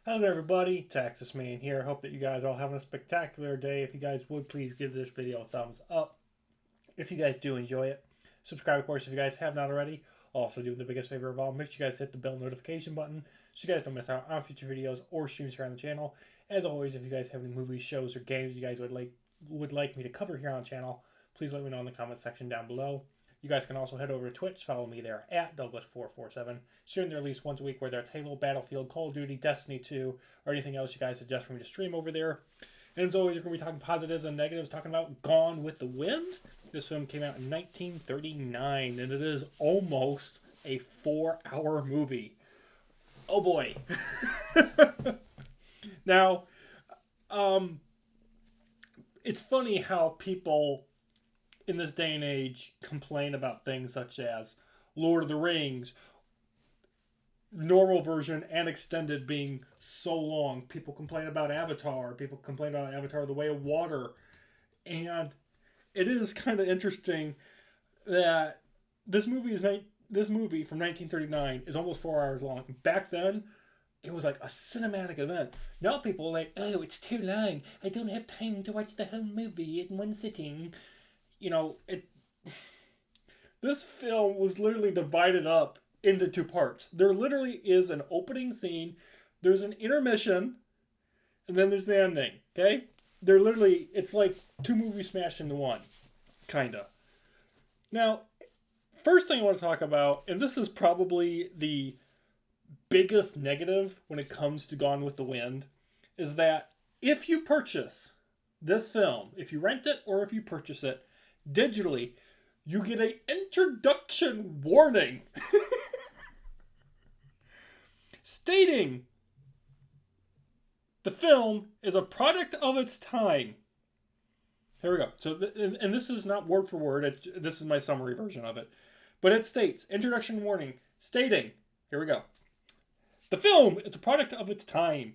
Hello there everybody, Texas Man here. Hope that you guys all having a spectacular day. If you guys would please give this video a thumbs up. If you guys do enjoy it, subscribe of course if you guys have not already. Also do the biggest favor of all, make sure you guys hit the bell notification button so you guys don't miss out on future videos or streams here on the channel. As always, if you guys have any movies, shows, or games you guys would like me to cover here on the channel, please let me know in the comment section down below. You guys can also head over to Twitch, follow me there at Douglas447. Stream there at least once a week, whether it's Halo, Battlefield, Call of Duty, Destiny 2, or anything else you guys suggest for me to stream over there. And as always, we're going to be talking positives and negatives, talking about Gone with the Wind. This film came out in 1939, and it is almost a 4-hour movie. Oh boy. Now, it's funny how people in this day and age complain about things such as Lord of the Rings, normal version and extended being so long. People complain about Avatar. People complain about Avatar: The Way of Water. And it is kind of interesting that this movie from 1939 is almost 4 hours long. Back then, it was like a cinematic event. Now people are like, oh, it's too long. I don't have time to watch the whole movie in one sitting. This film was literally divided up into two parts. There literally is an opening scene, there's an intermission, and then there's the ending. Okay? It's like two movies smashed into one. Kinda. Now, first thing I want to talk about, and this is probably the biggest negative when it comes to Gone with the Wind, is that if you purchase this film, if you rent it or if you purchase it digitally, you get an introduction warning stating the film is a product of its time. Here we go. So, and this is not word for word. This is my summary version of it. But it states, introduction warning, stating, here we go. The film is a product of its time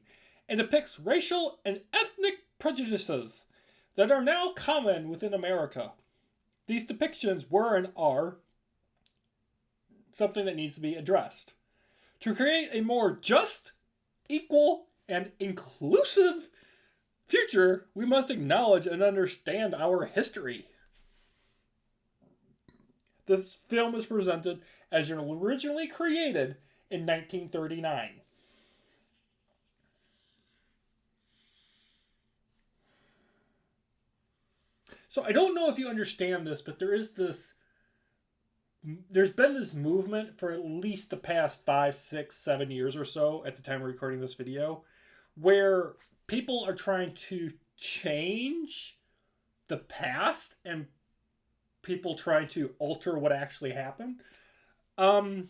and depicts racial and ethnic prejudices that are now common within America. These depictions were and are something that needs to be addressed. To create a more just, equal, and inclusive future, we must acknowledge and understand our history. This film is presented as originally created in 1939. So I don't know if you understand this, but there's been this movement for at least the past 5, 6, 7 years or so at the time of recording this video, where people are trying to change the past and people trying to alter what actually happened. Okay,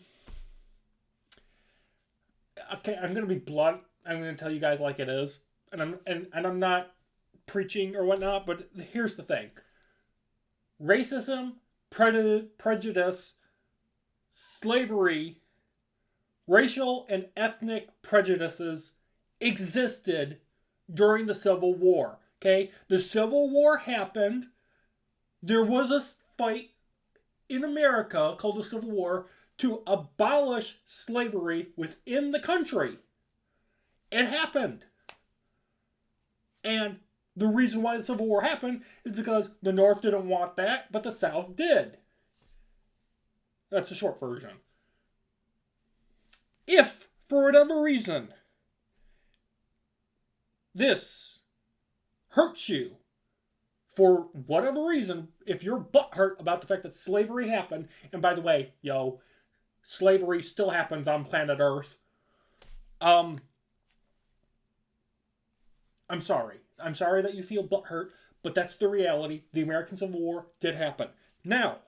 I'm gonna be blunt. I'm gonna tell you guys like it is, and I'm not preaching or whatnot, but here's the thing: racism, prejudice, slavery, racial and ethnic prejudices existed during the Civil War. Okay, the Civil War happened. There was a fight in America called the Civil War to abolish slavery within the country. It happened. And the reason why the Civil War happened is because the North didn't want that, but the South did. That's the short version. If, for whatever reason, this hurts you, for whatever reason, if you're butthurt about the fact that slavery happened, and by the way, slavery still happens on planet Earth, I'm sorry. I'm sorry that you feel butthurt, but that's the reality. The American Civil War did happen. Now,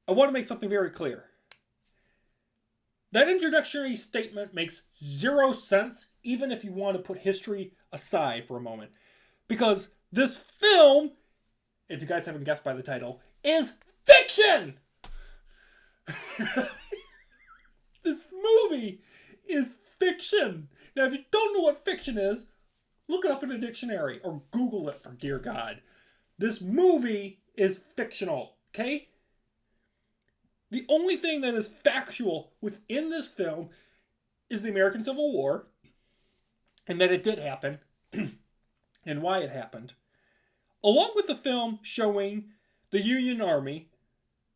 I want to make something very clear. That introductory statement makes zero sense, even if you want to put history aside for a moment. Because this film, if you guys haven't guessed by the title, is fiction! This movie is fiction! Now, if you don't know what fiction is, look it up in a dictionary or Google it, for dear God. This movie is fictional, okay? The only thing that is factual within this film is the American Civil War and that it did happen and why it happened, along with the film showing the Union Army,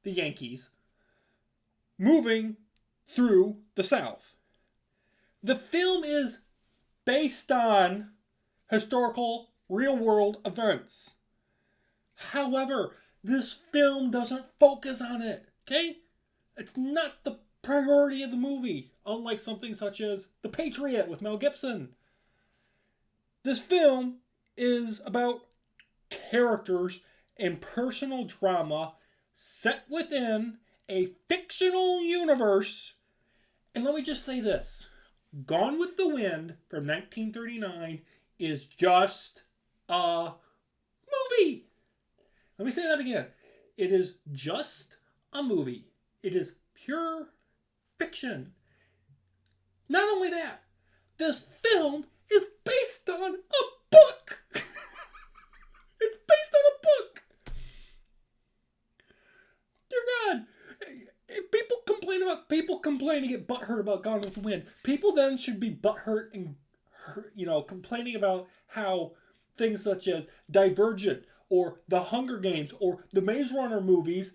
the Yankees, moving through the South. The film is based on historical, real-world events. However, this film doesn't focus on it, okay? It's not the priority of the movie, unlike something such as The Patriot with Mel Gibson. This film is about characters and personal drama set within a fictional universe. And let me just say this. Gone with the Wind from 1939 is just a movie. Let me say that again. It is just a movie. It is pure fiction. Not only that, this film is based on a book. It's based on a book. Dear God, if people complain and get butthurt about Gone with the Wind, people then should be butthurt and complaining about how things such as Divergent or The Hunger Games or the Maze Runner movies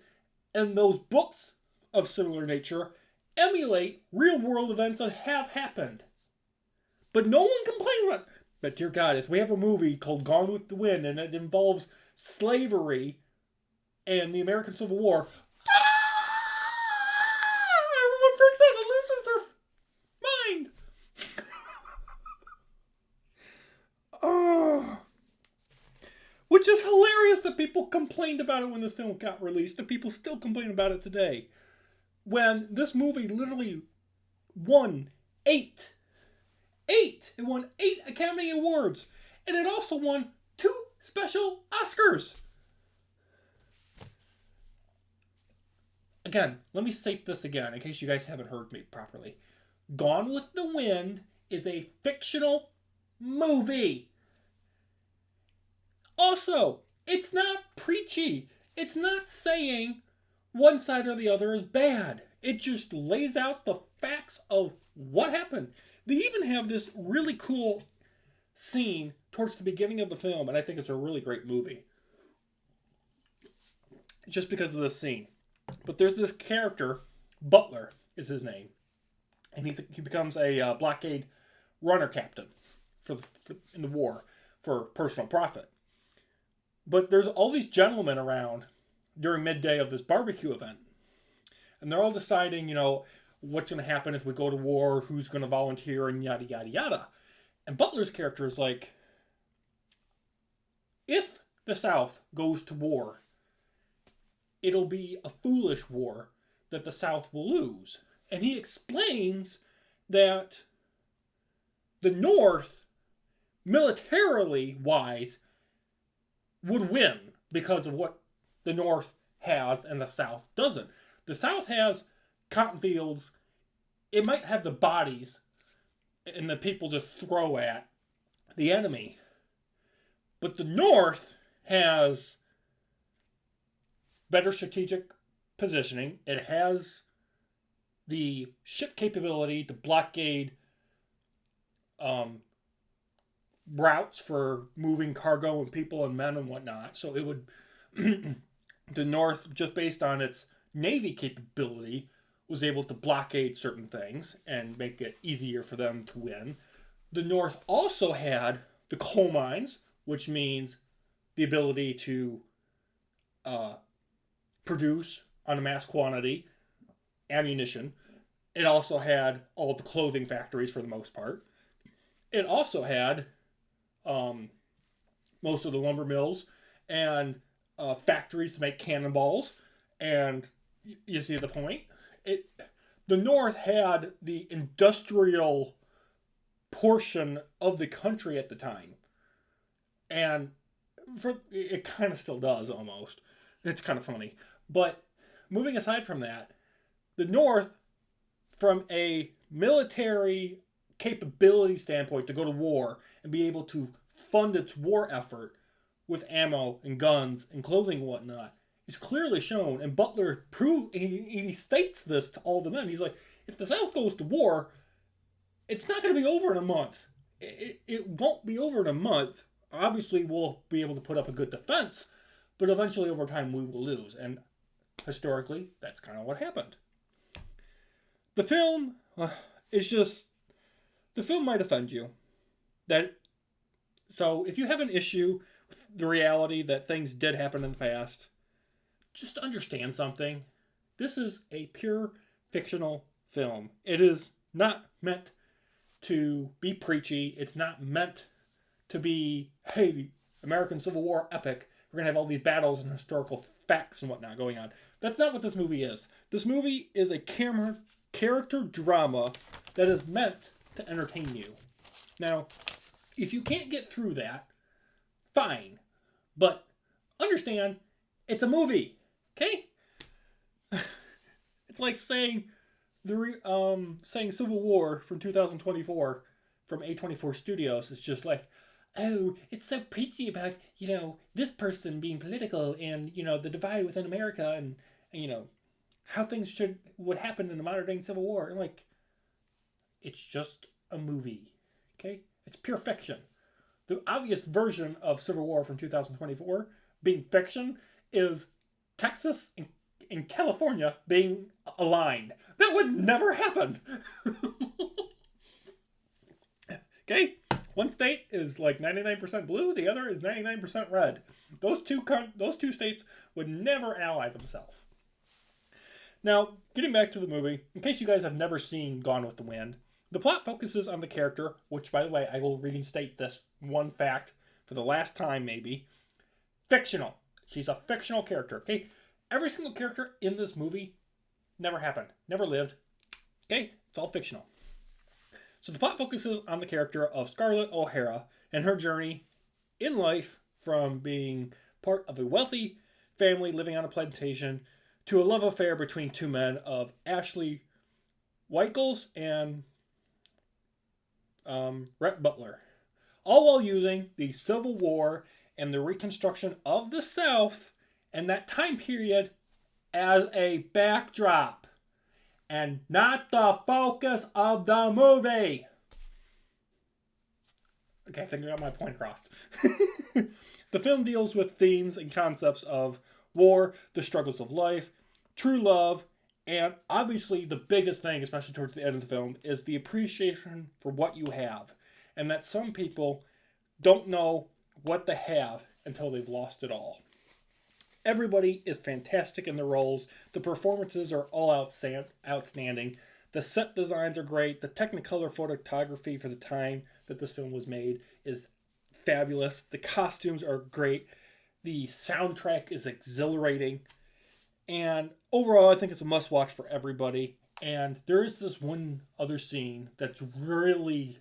and those books of similar nature emulate real world events that have happened. But no one complains about it. But dear God, if we have a movie called Gone with the Wind and it involves slavery and the American Civil War, everyone freaks out and loses their mind. Which is hilarious that people complained about it when this film got released, and people still complain about it today. When this movie literally won eight. It won 8 Academy Awards. And it also won 2 special Oscars. Again, let me state this again in case you guys haven't heard me properly. Gone with the Wind is a fictional movie. Also, it's not preachy. It's not saying one side or the other is bad. It just lays out the facts of what happened. They even have this really cool scene towards the beginning of the film, and I think it's a really great movie. Just because of this scene. But there's this character, Butler is his name, and he becomes a blockade runner captain in the war for personal profit. But there's all these gentlemen around during midday of this barbecue event, and they're all deciding, what's going to happen if we go to war, who's going to volunteer, and yada, yada, yada. And Butler's character is like, if the South goes to war, it'll be a foolish war that the South will lose. And he explains that the North, militarily wise, would win because of what the North has and the South doesn't. The South has cotton fields. It might have the bodies and the people to throw at the enemy. But the North has better strategic positioning. It has the ship capability to blockade routes for moving cargo and people and men and whatnot. So it would, the North, just based on its Navy capability, was able to blockade certain things and make it easier for them to win. The North also had the coal mines, which means the ability to produce on a mass quantity ammunition. It also had all the clothing factories for the most part. It also had most of the lumber mills and factories to make cannonballs. And you see the point? The North had the industrial portion of the country at the time. And it kind of still does, almost. It's kind of funny. But moving aside from that, the North, from a military capability standpoint to go to war and be able to fund its war effort with ammo and guns and clothing and whatnot, is clearly shown. And Butler he states this to all the men. He's like, if the South goes to war, it's not going to be over in a month. it won't be over in a month. Obviously, we'll be able to put up a good defense, but eventually over time we will lose. And historically, that's kind of what happened. The film is just, the film might offend you. That So if you have an issue with the reality that things did happen in the past, just understand something. This is a pure fictional film. It is not meant to be preachy. It's not meant to be, hey, the American Civil War epic. We're going to have all these battles and historical facts and whatnot going on. That's not what this movie is. This movie is a character drama that is meant to entertain you. Now, if you can't get through that, fine. But understand, it's a movie. Okay? It's like saying saying Civil War from 2024 from A24 Studios is just like, oh, it's so preachy about, this person being political and, the divide within America and how things would happen in the modern day Civil War. And like, it's just a movie. Okay? It's pure fiction. The obvious version of Civil War from 2024 being fiction is Texas and California being aligned. That would never happen. Okay? One state is like 99% blue, the other is 99% red. Those two states would never ally themselves. Now, getting back to the movie, in case you guys have never seen Gone with the Wind, the plot focuses on the character, which, by the way, I will reinstate this one fact for the last time, maybe. Fictional. She's a fictional character, okay? Every single character in this movie never happened, never lived. Okay? It's all fictional. So the plot focuses on the character of Scarlett O'Hara and her journey in life from being part of a wealthy family living on a plantation to a love affair between two men of Ashley Weichels and Rhett Butler. All while using the Civil War and the Reconstruction of the South and that time period as a backdrop and not the focus of the movie. Okay, I think I got my point across. The film deals with themes and concepts of war, the struggles of life, true love, and obviously the biggest thing, especially towards the end of the film, is the appreciation for what you have. And that some people don't know what they have until they've lost it all. Everybody is fantastic in their roles. The performances are all outstanding. The set designs are great. The Technicolor photography for the time that this film was made is fabulous. The costumes are great. The soundtrack is exhilarating. And overall, I think it's a must-watch for everybody. And there is this one other scene that's really...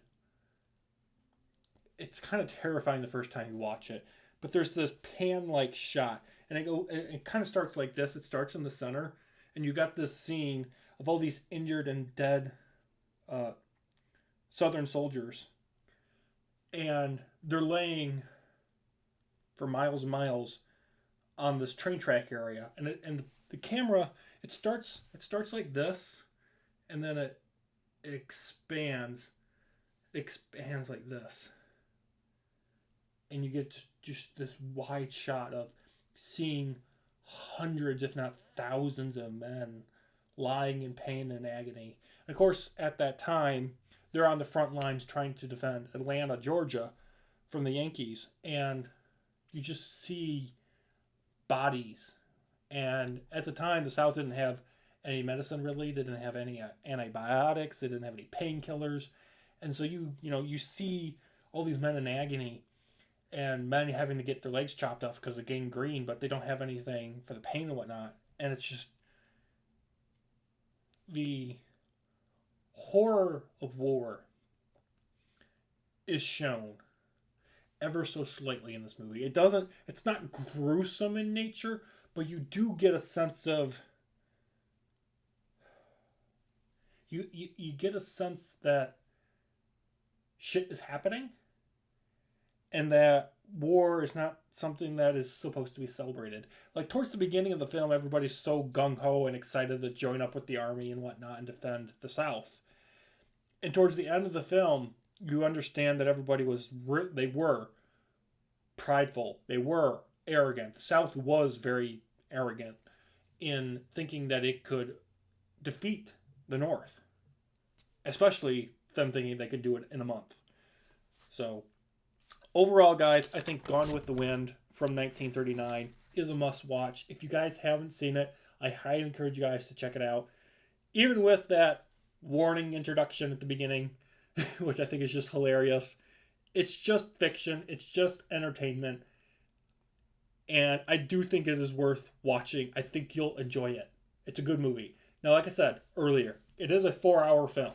It's kind of terrifying the first time you watch it. But there's this pan-like shot. And it kind of starts like this. It starts in the center. And you got this scene of all these injured and dead Southern soldiers. And they're laying for miles and miles on this train track area. And the camera, it starts like this. And then it expands. It expands like this. And you get just this wide shot of seeing hundreds, if not thousands of men lying in pain and agony. And of course, at that time, they're on the front lines trying to defend Atlanta, Georgia from the Yankees. And you just see bodies. And at the time, the South didn't have any medicine really. They didn't have any antibiotics. They didn't have any painkillers. And so you see all these men in agony and men having to get their legs chopped off because of gangrene, but they don't have anything for the pain and whatnot. And it's just the horror of war is shown ever so slightly in this movie. It's not gruesome in nature, but you do get a sense of you get a sense that shit is happening and that war is not something that is supposed to be celebrated. Like towards the beginning of the film, everybody's so gung-ho and excited to join up with the army and whatnot and defend the South. And towards the end of the film, You understand that everybody they were prideful. They were arrogant. The South was very arrogant in thinking that it could defeat the North, especially them thinking they could do it in a month. So, overall, guys, I think Gone with the Wind from 1939 is a must watch. If you guys haven't seen it, I highly encourage you guys to check it out. Even with that warning introduction at the beginning, which I think is just hilarious. It's just fiction, it's just entertainment, and I do think it is worth watching. I think you'll enjoy it. It's a good movie. Now, like I said earlier, it is a 4-hour film.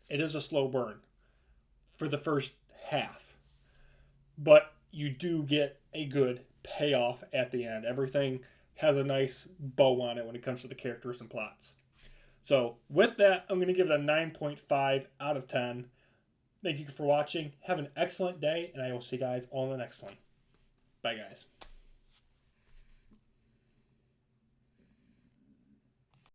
It is a slow burn for the first half, but you do get a good payoff at the end. Everything has a nice bow on it when it comes to the characters and plots. So, with that, I'm going to give it a 9.5 out of 10. Thank you for watching. Have an excellent day, and I will see you guys all in the next one. Bye, guys.